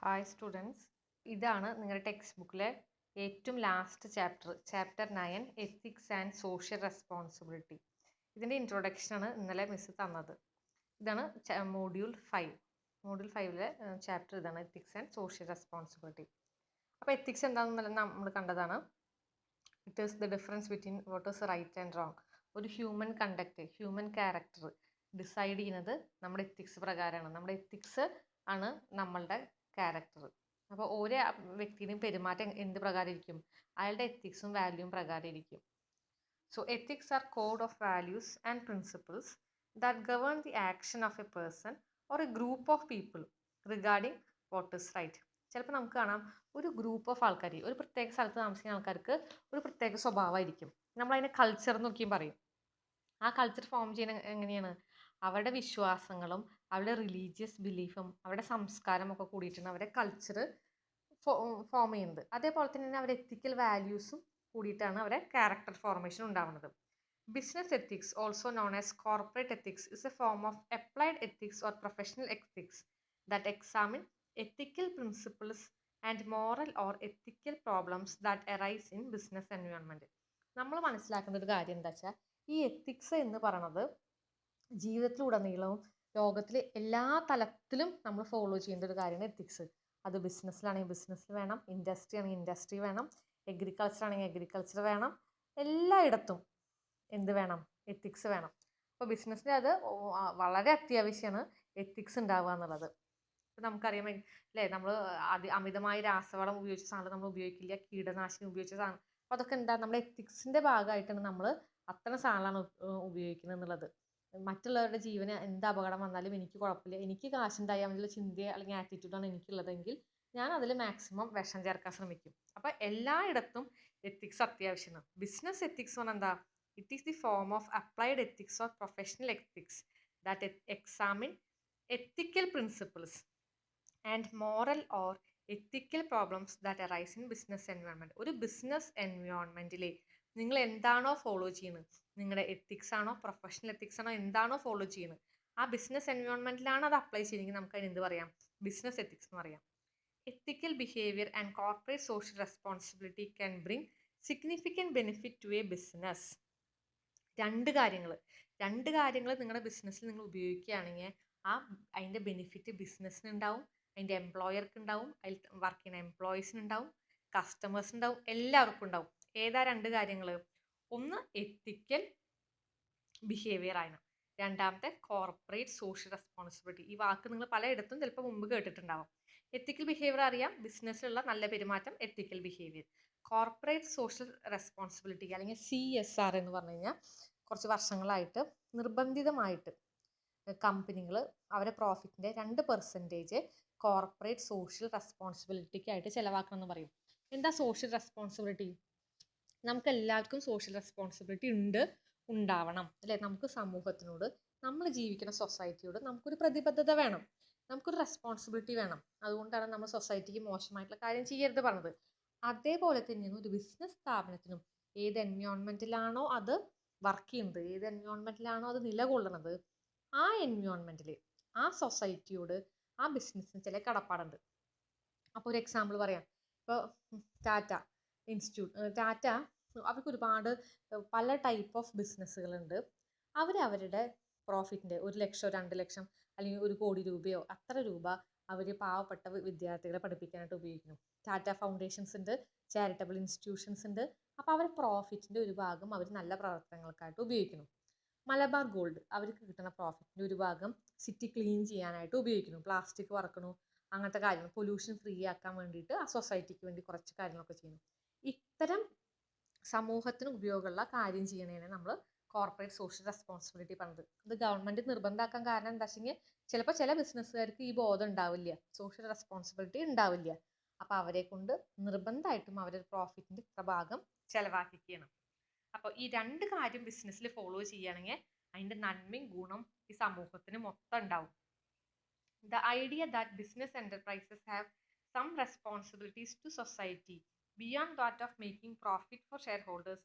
Hi students, ഇതാണ് നിങ്ങളുടെ text ബുക്കിലെ ഏറ്റവും last chapter 9 ethics and social responsibility. ഇതിൻ്റെ ഇൻട്രൊഡക്ഷനാണ് ഇന്നലെ മിസ് തന്നത്. ഇതാണ് മോഡ്യൂൾ 5. ചാപ്റ്റർ ഇതാണ് എത്തിക്സ് ആൻഡ് സോഷ്യൽ റെസ്പോൺസിബിലിറ്റി. അപ്പോൾ എത്തിക്സ് എന്താണെന്നല്ല നമ്മൾ കണ്ടതാണ്. It is the difference between what is right and wrong. ഒരു human conduct, human character decide ചെയ്യുന്നത് നമ്മുടെ എത്തിക്സ് പ്രകാരമാണ്. നമ്മുടെ എത്തിക്സ് ആണ് നമ്മളുടെ ക്യാരക്ടർ. അപ്പോൾ ഓരോ വ്യക്തിയുടെയും പെരുമാറ്റം എന്ത് പ്രകാരം ഇരിക്കും? അയാളുടെ എത്തിക്സും വാല്യൂവും പ്രകാരം ഇരിക്കും. So ethics are code of values and principles that govern the action of a person or a group of people regarding what is right. ചിലപ്പോൾ നമുക്ക് കാണാം, ഒരു ഗ്രൂപ്പ് ഓഫ് ആൾക്കാർ, ഒരു പ്രത്യേക സ്ഥലത്ത് താമസിക്കുന്ന ആൾക്കാർക്ക് ഒരു പ്രത്യേക സ്വഭാവമായിരിക്കും. നമ്മളതിനെ കൾച്ചർ എന്നൊക്കെയും പറയും. ആ കൾച്ചർ ഫോം ചെയ്യുന്ന എങ്ങനെയാണ്? അവരുടെ വിശ്വാസങ്ങളും അവരുടെ റിലീജിയസ് ബിലീഫും അവരുടെ സംസ്കാരം ഒക്കെ കൂടിയിട്ടാണ് അവരുടെ കൾച്ചർ ഫോം ചെയ്യുന്നത്. അതേപോലെ തന്നെ അവരുടെ എത്തിക്കൽ വാല്യൂസും കൂടിയിട്ടാണ് അവരുടെ ക്യാരക്ടർ ഫോർമേഷൻ ഉണ്ടാവുന്നത്. Business ethics, also known as corporate ethics, is A form of applied ethics or professional ethics that examine ethical principles and moral or ethical problems that arise in business environment. നമ്മൾ മനസ്സിലാക്കേണ്ട ഒരു കാര്യം എന്താ വെച്ചാൽ, ഈ ethics എന്ന് പറയുന്നത് ജീവിതത്തിലുടനീളവും ലോകത്തിലെ എല്ലാ തലത്തിലും നമ്മൾ ഫോളോ ചെയ്യേണ്ട ഒരു കാര്യമാണ് എത്തിക്സ്. അത് ബിസിനസ്സിലാണെങ്കിൽ ബിസിനസ്സിൽ വേണം, ഇൻഡസ്ട്രി ആണെങ്കിൽ ഇൻഡസ്ട്രി വേണം, എഗ്രികൾച്ചർ ആണെങ്കിൽ എഗ്രികൾച്ചർ വേണം, എല്ലായിടത്തും എന്ത് വേണം? എത്തിക്സ് വേണം. അപ്പോൾ ബിസിനസ്സിൽ അത് വളരെ അത്യാവശ്യമാണ് എത്തിക്സ് ഉണ്ടാവുക എന്നുള്ളത്. ഇപ്പം നമുക്കറിയാം അല്ലേ, നമ്മൾ അമിതമായി രാസവളം ഉപയോഗിച്ച സാധനം നമ്മൾ ഉപയോഗിക്കില്ല, കീടനാശിനി ഉപയോഗിച്ച സാധനം. അപ്പോൾ അതൊക്കെ എന്താ, നമ്മുടെ എത്തിക്സിൻ്റെ ഭാഗമായിട്ടാണ് നമ്മൾ അത്തരം സാധനമാണ് ഉപയോഗിക്കുന്നത് എന്നുള്ളത്. മറ്റുള്ളവരുടെ ജീവന് എന്ത് അപകടം വന്നാലും എനിക്ക് കുഴപ്പമില്ല, എനിക്ക് കാശുണ്ടായാൽ മതിയുള്ള ചിന്തയോ അല്ലെങ്കിൽ ആറ്റിറ്റ്യൂഡാണ് എനിക്കുള്ളതെങ്കിൽ ഞാൻ അതിൽ മാക്സിമം വിഷം ചേർക്കാൻ ശ്രമിക്കും. അപ്പം എല്ലായിടത്തും എത്തിക്സ് അത്യാവശ്യമാണ്. ബിസിനസ് എത്തിക്സ് പറഞ്ഞാൽ എന്താ? It is the form of applied ethics or professional ethics that examine ethical principles and moral or ethical problems that arise in business environment. ഒരു ബിസിനസ് എൻവയോൺമെൻറ്റിൽ നിങ്ങൾ എന്താണോ ഫോളോ ചെയ്യുന്നത്, നിങ്ങളുടെ എത്തിക്സ് ആണോ പ്രൊഫഷണൽ എത്തിക്സ് ആണോ എന്താണോ ഫോളോ ചെയ്യുന്നത്, ആ ബിസിനസ് എൻവയോൺമെൻറ്റിലാണ് അത് അപ്ലൈ ചെയ്യുന്നെങ്കിൽ നമുക്ക് അതിന് എന്ത് പറയാം? ബിസിനസ് എത്തിക്സ് എന്ന് പറയാം. Ethical behaviour and corporate social responsibility can bring significant benefit to a business. രണ്ട് കാര്യങ്ങൾ നിങ്ങളുടെ ബിസിനസ്സിൽ നിങ്ങൾ ഉപയോഗിക്കുകയാണെങ്കിൽ അതിൻ്റെ ബെനിഫിറ്റ് ബിസിനസ്സിന് ഉണ്ടാവും, അതിൻ്റെ എംപ്ലോയർക്ക് ഉണ്ടാവും, അതിൽ വർക്ക് ചെയ്യുന്ന എംപ്ലോയീസിന് ഉണ്ടാവും, കസ്റ്റമേഴ്സ് ഉണ്ടാവും, എല്ലാവർക്കും ഉണ്ടാവും. ഏതാ രണ്ട് കാര്യങ്ങൾ? ഒന്ന് എത്തിക്കൽ ബിഹേവിയർ ആണ്, രണ്ടാമത്തെ കോർപ്പറേറ്റ് സോഷ്യൽ റെസ്പോൺസിബിലിറ്റി. ഈ വാക്ക് നിങ്ങൾ പലയിടത്തും ചിലപ്പോൾ മുമ്പ് കേട്ടിട്ടുണ്ടാവും. എത്തിക്കൽ ബിഹേവിയർ അറിയാം, ബിസിനസ്സിലുള്ള നല്ല പെരുമാറ്റം എത്തിക്കൽ ബിഹേവിയർ. കോർപ്പറേറ്റ് സോഷ്യൽ റെസ്പോൺസിബിലിറ്റി അല്ലെങ്കിൽ CSR എന്ന് പറഞ്ഞു കഴിഞ്ഞാൽ കുറച്ച് വർഷങ്ങളായിട്ട് നിർബന്ധിതമായിട്ട് കമ്പനികൾ അവരെ പ്രോഫിറ്റിൻ്റെ 2% കോർപ്പറേറ്റ് സോഷ്യൽ റെസ്പോൺസിബിലിറ്റിക്കായിട്ട് ചിലവാക്കണം എന്ന് പറയും. എന്താ സോഷ്യൽ റെസ്പോൺസിബിലിറ്റി? നമുക്ക് എല്ലാവർക്കും സോഷ്യൽ റെസ്പോൺസിബിലിറ്റി ഉണ്ടാവണം അല്ലേ? നമുക്ക് സമൂഹത്തിനോട്, നമ്മൾ ജീവിക്കുന്ന സൊസൈറ്റിയോട് നമുക്കൊരു പ്രതിബദ്ധത വേണം, നമുക്കൊരു റെസ്പോൺസിബിലിറ്റി വേണം. അതുകൊണ്ടാണ് നമ്മൾ സൊസൈറ്റിക്ക് മോശമായിട്ടുള്ള കാര്യം ചെയ്യരുത് പറഞ്ഞത്. അതേപോലെ തന്നെയാണ് ഒരു ബിസിനസ് സ്ഥാപനത്തിനും. ഏത് എൻവയോൺമെൻറ്റിലാണോ അത് വർക്ക് ചെയ്യുന്നത്, ഏത് എൻവയോൺമെൻറ്റിലാണോ അത് നിലകൊള്ളുന്നത്, ആ എൻവയോൺമെൻറ്റിൽ ആ സൊസൈറ്റിയോട് ആ ബിസിനസ്സിന് ചില കടപ്പാടുണ്ട്. അപ്പോൾ ഒരു എക്സാമ്പിൾ പറയാം. ഇപ്പോൾ ടാറ്റ അവർക്ക് ഒരുപാട് പല ടൈപ്പ് ഓഫ് ബിസിനസ്സുകളുണ്ട്. അവരുടെ പ്രോഫിറ്റിൻ്റെ 1 ലക്ഷം 2 ലക്ഷം അല്ലെങ്കിൽ 1 കോടി രൂപയോ അത്ര രൂപ അവർ പാവപ്പെട്ട വിദ്യാർത്ഥികളെ പഠിപ്പിക്കാനായിട്ട് ഉപയോഗിക്കുന്നു. ടാറ്റ ഫൗണ്ടേഷൻസ് ഉണ്ട്, ചാരിറ്റബിൾ ഇൻസ്റ്റിറ്റ്യൂഷൻസ് ഉണ്ട്. അപ്പോൾ അവർ പ്രോഫിറ്റിൻ്റെ ഒരു ഭാഗം അവർ നല്ല പ്രവർത്തനങ്ങൾക്കായിട്ട് ഉപയോഗിക്കുന്നു. മലബാർ ഗോൾഡ് അവർക്ക് കിട്ടുന്ന പ്രോഫിറ്റിൻ്റെ ഒരു ഭാഗം സിറ്റി ക്ലീൻ ചെയ്യാനായിട്ട് ഉപയോഗിക്കുന്നു, പ്ലാസ്റ്റിക് വറക്കണു, അങ്ങനത്തെ കാര്യങ്ങൾ പൊല്യൂഷൻ ഫ്രീ ആക്കാൻ വേണ്ടിയിട്ട് ആ സൊസൈറ്റിക്ക് വേണ്ടി കുറച്ച് കാര്യങ്ങളൊക്കെ ചെയ്യുന്നു. ഇത്തരം സമൂഹത്തിന് ഉപയോഗമുള്ള കാര്യം ചെയ്യണേനെ നമ്മൾ കോർപ്പറേറ്റ് സോഷ്യൽ റെസ്പോൺസിബിലിറ്റി പറഞ്ഞത്. ഇത് ഗവൺമെൻറ് നിർബന്ധമാക്കാൻ കാരണം എന്താ വെച്ചെങ്കിൽ ചിലപ്പോൾ ചില ബിസിനസ്സുകാർക്ക് ഈ ബോധം ഉണ്ടാവില്ല, സോഷ്യൽ റെസ്പോൺസിബിലിറ്റി ഉണ്ടാവില്ല. അപ്പോൾ അവരെ കൊണ്ട് നിർബന്ധമായിട്ടും അവരുടെ പ്രോഫിറ്റിൻ്റെ ഇത്ര ഭാഗം ചിലവാക്കിക്കണം. അപ്പോൾ ഈ രണ്ട് കാര്യം ബിസിനസ്സിൽ ഫോളോ ചെയ്യുകയാണെങ്കിൽ അതിൻ്റെ നന്മയും ഗുണം ഈ സമൂഹത്തിന് മൊത്തം ഉണ്ടാവും. The idea that business enterprises have some responsibilities to society beyond that of making profit for shareholders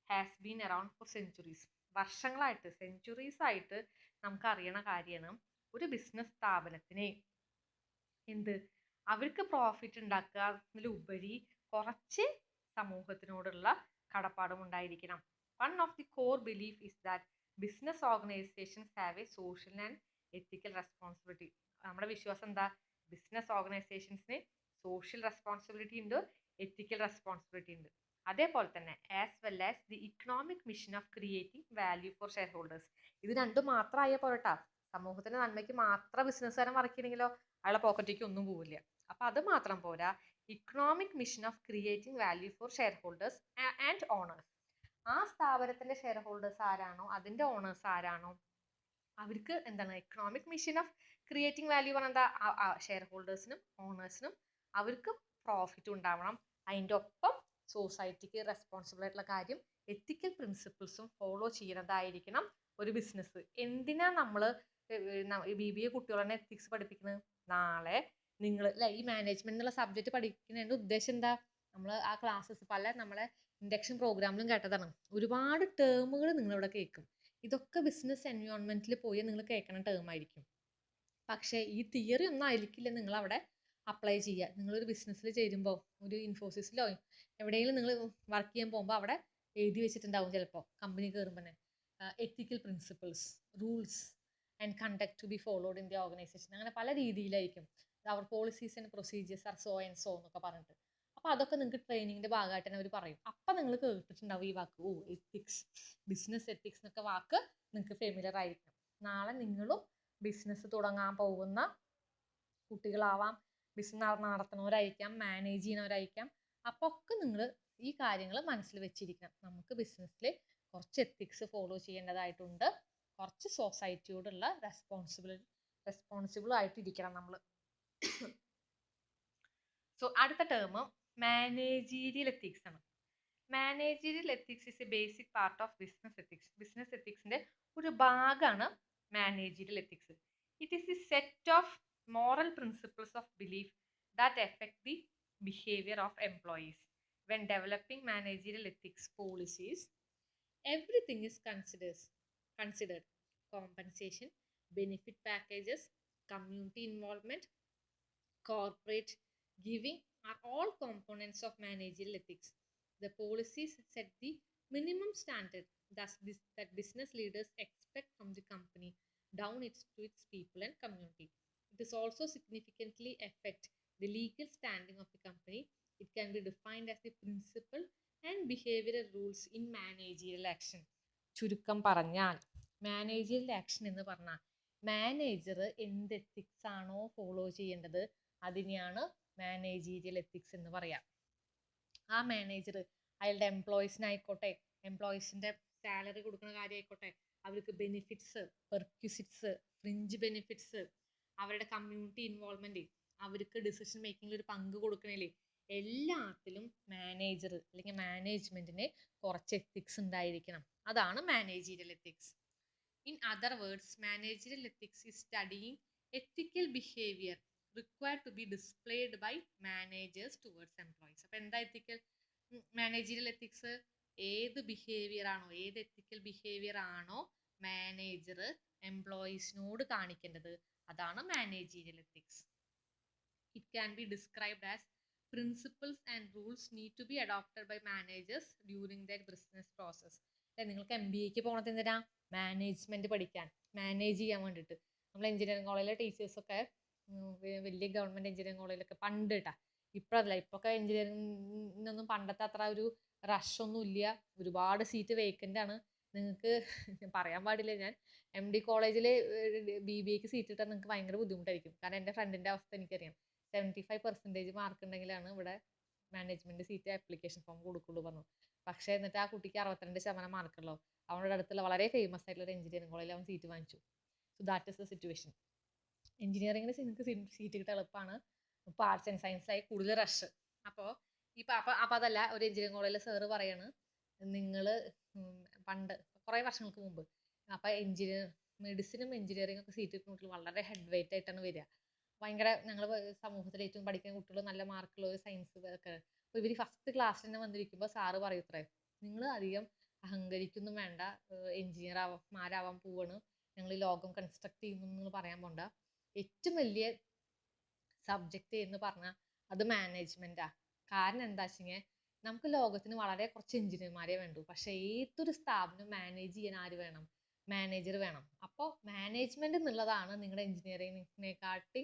has been around for centuries. വർഷങ്ങളായിട്ട്, സെഞ്ചുറീസ് ആയിട്ട് നമുക്ക് അറിയണ കാര്യമാണ് ഒരു ബിസിനസ് സ്ഥാപനത്തിന് അവർക്ക് പ്രോഫിറ്റ് ഉണ്ടാക്കുക എന്നതിലുപരി കുറച്ച് സമൂഹത്തിനോടുള്ള കടപ്പാടും ഉണ്ടായിരിക്കണം. One of the core belief is that business organisations have a social and ethical responsibility. നമ്മുടെ വിശ്വാസം എന്താ? ബിസിനസ് ഓർഗനൈസേഷൻസിന് സോഷ്യൽ റെസ്പോൺസിബിലിറ്റി ഉണ്ട്, എത്തിക്കൽ റെസ്പോൺസിബിലിറ്റി ഉണ്ട്. അതേപോലെ തന്നെ as well as the economic mission of creating value for shareholders. ഇത് രണ്ടും മാത്രമായ പോരട്ടാ. സമൂഹത്തിന്റെ നന്മയ്ക്ക് മാത്രം ബിസിനസ്സുകാരൻ വർക്ക് ചെയ്യണമെങ്കിലോ അയാളെ പോക്കറ്റിലേക്ക് ഒന്നും പോവില്ല. അപ്പൊ അത് മാത്രം പോരാ, economic mission of creating value for shareholders and owners. ആ സ്ഥാപനത്തിന്റെ ഷെയർ ഹോൾഡേഴ്സ് ആരാണോ, അതിന്റെ ഓണേഴ്സ് ആരാണോ, അവർക്ക് എന്താണ് economic mission of creating value പറഞ്ഞാൽ എന്താ? ഷെയർ ഹോൾഡേഴ്സിനും ഓണേഴ്സിനും അവർക്ക് പ്രോഫിറ്റ് ഉണ്ടാവണം. അതിൻ്റെ ഒപ്പം സൊസൈറ്റിക്ക് റെസ്പോൺസിബിൾ ആയിട്ടുള്ള കാര്യം, എത്തിക്കൽ പ്രിൻസിപ്പിൾസും ഫോളോ ചെയ്യുന്നതായിരിക്കണം ഒരു ബിസിനസ്. എന്തിനാ നമ്മൾ BBA കുട്ടികളെ എത്തിക്സ് പഠിപ്പിക്കുന്നത്? നാളെ നിങ്ങൾ ഈ മാനേജ്മെന്റ് എന്നുള്ള സബ്ജക്ട് പഠിക്കുന്നതിന്റെ ഉദ്ദേശം എന്താ? നമ്മൾ ആ ക്ലാസ്സസ് പല നമ്മളെ ഇൻഡക്ഷൻ പ്രോഗ്രാമിലും കേട്ടതാണ്. ഒരുപാട് ടേമുകൾ നിങ്ങളിവിടെ കേൾക്കും. ഇതൊക്കെ ബിസിനസ് എൻവയോൺമെന്റിൽ പോയി നിങ്ങൾ കേൾക്കുന്ന ടേം ആയിരിക്കും. പക്ഷേ ഈ തിയറി ഒന്നും ആയിരിക്കില്ല നിങ്ങൾ അവിടെ അപ്ലൈ ചെയ്യുക. നിങ്ങളൊരു ബിസിനസ്സിൽ ചേരുമ്പോൾ, ഒരു ഇൻഫോസിസിലോ എവിടെയെങ്കിലും നിങ്ങൾ വർക്ക് ചെയ്യാൻ പോകുമ്പോൾ അവിടെ എഴുതി വെച്ചിട്ടുണ്ടാവും ചിലപ്പോൾ കമ്പനി കയറുമ്പോൾ തന്നെ ethical principles, rules and conduct to be followed in the organisation. അങ്ങനെ പല രീതിയിലായിരിക്കും. അവർ policies and procedures are so and so എന്നൊക്കെ പറഞ്ഞിട്ട്. അപ്പോൾ അതൊക്കെ നിങ്ങൾക്ക് ട്രെയിനിങ്ങിന്റെ ഭാഗമായിട്ട് തന്നെ അവർ പറയും. അപ്പം നിങ്ങൾ കേട്ടിട്ടുണ്ടാവും ഈ വാക്ക്. ഓ, എത്തിക്സ്, ബിസിനസ് എത്തിക്സ് എന്നൊക്കെ വാക്ക് നിങ്ങൾക്ക് ഫെമിലിയർ ആയിരിക്കും. നാളെ നിങ്ങളും ബിസിനസ് തുടങ്ങാൻ പോകുന്ന കുട്ടികളാവാം, ബിസിനസ് നടത്തുന്നവരായിരിക്കാം, മാനേജ് ചെയ്യുന്നവരായിരിക്കാം. അപ്പോൾ ഒക്കെ നിങ്ങൾ ഈ കാര്യങ്ങൾ മനസ്സിൽ വെച്ചിരിക്കണം. നമുക്ക് ബിസിനസ്സിൽ കുറച്ച് എത്തിക്സ് ഫോളോ ചെയ്യേണ്ടതായിട്ടുണ്ട്. കുറച്ച് സൊസൈറ്റിയോടുള്ള റെസ്പോൺസിബിൾ ആയിട്ടിരിക്കണം നമ്മൾ. സോ അടുത്ത ടേം മാനേജീരിയൽ എത്തിക്സ് ആണ്. Managerial ethics is a basic part of business ethics. Business എത്തിക്സിന്റെ ഒരു ഭാഗമാണ് managerial ethics. It is the set of moral principles of belief that affect the behavior of employees. When developing managerial ethics policies, everything is considered. Compensation, benefit packages, community involvement, corporate giving are all components of managerial ethics. The policies set the minimum standard that business leaders expect from the company down to its people and community. It is also significantly affect the legal standing of the company. It can be defined as the principle and behavioral rules in managerial action. ചുരുക്കം പറഞ്ഞാൽ managerial action എന്ന് പറഞ്ഞാൽ manager എന്ത് ethics ആണോ follow ചെയ്യേണ്ടത് അതിനെയാണ് managerial ethics എന്ന് പറയാം. ആ മാനേജർ അയാളുടെ എംപ്ലോയീസിനായിക്കോട്ടെ, എംപ്ലോയീസിന്റെ സാലറി കൊടുക്കുന്ന കാര്യമായിക്കോട്ടെ, അവർക്ക് ബെനിഫിറ്റ്സ്, പെർക്യൂസിറ്റ്സ്, ഫ്രിഞ്ച് ബെനിഫിറ്റ്സ്, അവരുടെ കമ്മ്യൂണിറ്റി ഇൻവോൾവ്മെന്റ്, അവർക്ക് ഡിസിഷൻ മേക്കിങ്ങിൽ ഒരു പങ്ക് കൊടുക്കണില്ലേ, എല്ലാത്തിലും മാനേജർ അല്ലെങ്കിൽ മാനേജ്മെന്റിന് കുറച്ച് എത്തിക്സ് ഉണ്ടായിരിക്കണം. അതാണ് managerial ethics. In other words, managerial ethics is studying ethical behaviour required to be displayed by managers towards employees. അപ്പോൾ എന്താ എത്തിക്കൽ മാനേജീരിയൽ എത്തിക്സ്? ഏത് ബിഹേവിയർ ആണോ, ഏത് എത്തിക്കൽ ബിഹേവിയർ ആണോ മാനേജർ എംപ്ലോയീസിനോട് കാണിക്കേണ്ടത്, അതാണ് managerial ethics. It can be described as principles and rules need to be adopted by managers during their business process. നിങ്ങൾക്ക് MBAക്ക് പോകണത് എന്തിനാ? മാനേജ്മെന്റ് പഠിക്കാൻ, മാനേജ് ചെയ്യാൻ വേണ്ടിയിട്ട്. നമ്മൾ എഞ്ചിനീയറിംഗ് കോളേജിലെ ടീച്ചേഴ്സൊക്കെ വലിയ ഗവൺമെന്റ് എഞ്ചിനീയറിംഗ് കോളേജിലൊക്കെ പണ്ട് കേട്ടാ, ഇപ്പോഴല്ല, ഇപ്പൊക്കെ എഞ്ചിനീയറിംഗിനൊന്നും പണ്ടത്തെ അത്ര ഒരു റഷ് ഒന്നും ഇല്ല. ഒരുപാട് സീറ്റ് വേക്കൻ്റ് ആണ്. നിങ്ങൾക്ക് പറയാൻ പാടില്ല, ഞാൻ MD കോളേജിൽ BBAക്ക് സീറ്റ് കിട്ടാൻ നിങ്ങൾക്ക് ഭയങ്കര ബുദ്ധിമുട്ടായിരിക്കും. കാരണം എൻ്റെ ഫ്രണ്ടിൻ്റെ അവസ്ഥ എനിക്കറിയാം. 75% മാർക്ക് ഉണ്ടെങ്കിലാണ് ഇവിടെ മാനേജ്മെന്റ് സീറ്റ് ആപ്ലിക്കേഷൻ ഫോം കൊടുക്കുള്ളൂ പറഞ്ഞു. പക്ഷേ എന്നിട്ട് ആ കുട്ടിക്ക് 62% മാർക്കുള്ളൂ. അവരുടെ അടുത്തുള്ള വളരെ ഫേമസ് ആയിട്ടുള്ള ഒരു എഞ്ചിനീയറിംഗ് കോളേജിൽ അവൻ സീറ്റ് വാങ്ങിച്ചു. So that is the situation. എഞ്ചിനീയറിംഗിന് നിങ്ങൾക്ക് സീറ്റ് കിട്ടാൻ എളുപ്പമാണ്. ഇപ്പോൾ ആർട്സ് ആൻഡ് സയൻസിലായി കൂടുതൽ റഷ്. അപ്പോൾ അപ്പം അതല്ല, ഒരു എഞ്ചിനീയറിംഗ് കോളേജിലെ സാറ് പറയാണ്, നിങ്ങൾ പണ്ട് കുറേ വർഷങ്ങൾക്ക് മുമ്പ് അപ്പോൾ മെഡിസിനും എഞ്ചിനീയറിംഗ് ഒക്കെ സീറ്റ് കിട്ടുന്ന കുട്ടികൾ വളരെ ഹെഡ് വെയിറ്റ് ആയിട്ടാണ് വരിക. ഭയങ്കര ഞങ്ങൾ സമൂഹത്തിൽ ഏറ്റവും പഠിക്കുന്ന കുട്ടികൾ, നല്ല മാർക്കുള്ള ഒരു സയൻസ് ഒക്കെ. അപ്പോൾ ഇവർ ഫസ്റ്റ് ക്ലാസ്സിൽ തന്നെ വന്നിരിക്കുമ്പോൾ സാറ് പറയൂത്രേ, നിങ്ങൾ അധികം അഹങ്കരിക്കൊന്നും വേണ്ട, എഞ്ചിനീയർമാരാവാൻ പോവാണ്, ഞങ്ങൾ ഈ ലോകം കൺസ്ട്രക്ട് ചെയ്യുന്നു എന്ന് പറയാൻ പോണ്ട. ഏറ്റവും വലിയ സബ്ജക്റ്റ് എന്ന് പറഞ്ഞാൽ അത് മാനേജ്മെന്റാ. കാരണം എന്താ വെച്ചെങ്കിൽ നമുക്ക് ലോകത്തിന് വളരെ കുറച്ച് എഞ്ചിനീയർമാരെ വേണ്ടു. പക്ഷെ ഏതൊരു സ്ഥാപനം മാനേജ് ചെയ്യാൻ ആര് വേണം? മാനേജർ വേണം. അപ്പോൾ മാനേജ്മെന്റ് എന്നുള്ളതാണ് നിങ്ങളുടെ എഞ്ചിനീയറിങ്ങിനെക്കാട്ടി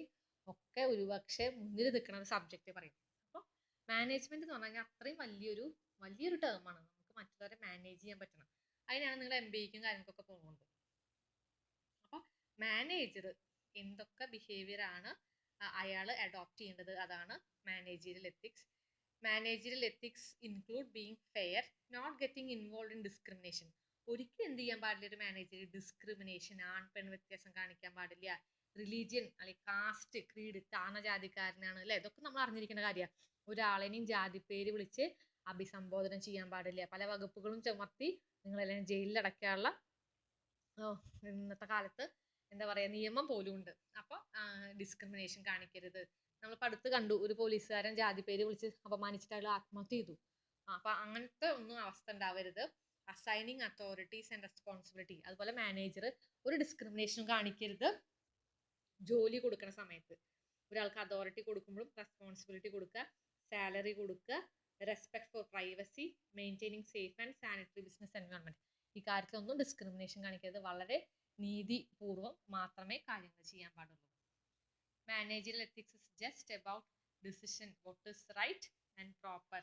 ഒക്കെ ഒരുപക്ഷെ മുന്നിൽ നിൽക്കുന്ന ഒരു സബ്ജക്റ്റ് പറയും. അപ്പോൾ മാനേജ്മെന്റ് എന്ന് പറഞ്ഞു കഴിഞ്ഞാൽ അത്രയും വലിയൊരു ടേമാണ്. നമുക്ക് മറ്റുള്ളവരെ മാനേജ് ചെയ്യാൻ പറ്റണം. അതിനാണ് നിങ്ങൾ MBAക്കും കാര്യങ്ങൾക്കൊക്കെ പോകുന്നത്. അപ്പോൾ മാനേജർ എന്തൊക്കെ ബിഹേവിയർ ആണ് അയാൾ അഡോപ്റ്റ് ചെയ്യേണ്ടത്, അതാണ് managerial ethics. Managerial ethics include being fair, not getting involve in discrimination. ഒരിക്കലും എന്ത് ചെയ്യാൻ പാടില്ല ഒരു മാനേജർ? ഡിസ്ക്രിമിനേഷൻ, ആൺ പെൺ വ്യത്യാസം കാണിക്കാൻ പാടില്ല. റിലീജിയൻ അല്ലെങ്കിൽ കാസ്റ്റ്, ക്രീഡ്, താണ ജാതിക്കാരനാണ് അല്ലെ, ഇതൊക്കെ നമ്മൾ അറിഞ്ഞിരിക്കുന്ന കാര്യമാണ്. ഒരാളെയും ജാതിപ്പേര് വിളിച്ച് അഭിസംബോധന ചെയ്യാൻ പാടില്ല. പല വകുപ്പുകളും ചുമത്തി നിങ്ങളെല്ലാം ജയിലിൽ അടയ്ക്കാനുള്ള ഇന്നത്തെ കാലത്ത് എന്താ പറയാ നിയമം പോലും ഉണ്ട്. അപ്പോൾ ഡിസ്ക്രിമിനേഷൻ കാണിക്കരുത്. നമ്മൾ അടുത്ത് കണ്ടു, ഒരു പോലീസുകാരൻ ജാതിപ്പേര് വിളിച്ച് അപമാനിച്ചിട്ട് അയാൾ ആത്മഹത്യ ചെയ്തു. അപ്പൊ അങ്ങനത്തെ ഒന്നും അവസ്ഥ ഉണ്ടാവരുത്. അസൈനിങ് അതോറിറ്റീസ് ആൻഡ് റെസ്പോൺസിബിലിറ്റി, അതുപോലെ മാനേജർ ഒരു ഡിസ്ക്രിമിനേഷനും കാണിക്കരുത്. ജോലി കൊടുക്കുന്ന സമയത്ത് ഒരാൾക്ക് അതോറിറ്റി കൊടുക്കുമ്പോഴും റെസ്പോൺസിബിലിറ്റി കൊടുക്കുക, സാലറി കൊടുക്കുക, respect for privacy, maintaining safe and sanitary business environment. ഈ കാര്യത്തിലൊന്നും ഡിസ്ക്രിമിനേഷൻ കാണിക്കരുത്. വളരെ നീതിപൂർവം മാത്രമേ കാര്യങ്ങൾ ചെയ്യാൻ പാടുള്ളൂ. Managerial ethics is just about decision what is right and proper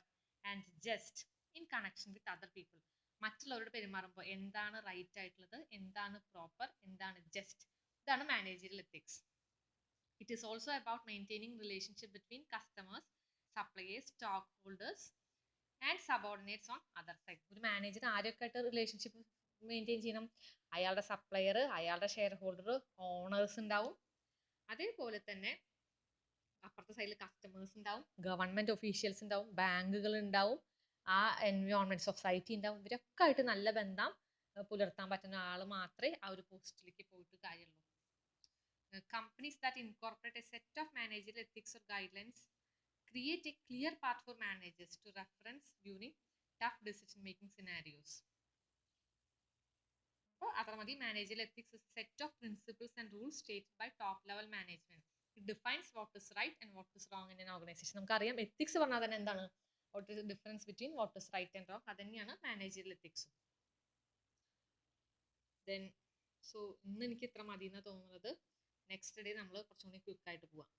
and just in connection with other people. മറ്റുള്ളവരോട് പെരുമാറുമ്പോൾ എന്താണ് റൈറ്റ് ആയിട്ടുള്ളത്, എന്താണ് പ്രോപ്പർ, എന്താണ് ജസ്റ്റ്, ഇതാണ് managerial ethics. It is also about maintaining relationship between customers, suppliers, stock holders and subordinates on other side. ഒരു manager ആരൊക്കെ ആയിട്ട് relationship maintain ചെയ്യണം? അയാളുടെ സപ്ലയർ, അയാളുടെ ഷെയർ ഹോൾഡർ, ഓണേഴ്സ് ഉണ്ടാവും. അതേപോലെ തന്നെ അപ്പുറത്തെ സൈഡിൽ കസ്റ്റമേഴ്സ് ഉണ്ടാവും, ഗവൺമെന്റ് ഒഫീഷ്യൽസ് ഉണ്ടാവും, ബാങ്കുകൾ ഉണ്ടാവും, ആ എൻവയോൺമെന്റ് സൊസൈറ്റി ഉണ്ടാവും. ഇവരൊക്കെ ആയിട്ട് നല്ല ബന്ധം പുലർത്താൻ പറ്റുന്ന ആൾ മാത്രമേ ആ ഒരു പോസ്റ്റിലേക്ക് പോയിട്ട് കാര്യമുള്ളൂ. Companies that incorporate a set of managerial ethics or guidelines create a clear path for managers to reference during tough decision making scenarios. അത്ര മതി. Managerial ethics is a set of principles and rules stated by top level management. It defines what is right and what is wrong in an organization. നമുക്കറിയാം ethics പറഞ്ഞാൽ തന്നെ എന്താണ്, what is the difference between what is right and wrong, അത് തന്നെയാണ് managerial ethics. Then ഇന്ന് എനിക്ക് ഇത്ര മതി എന്നാണ് തോന്നുന്നത്. നെക്സ്റ്റ് ഡേ നമ്മൾ കുറച്ചും കൂടി ക്വിക്ക് ആയിട്ട് പോവാം.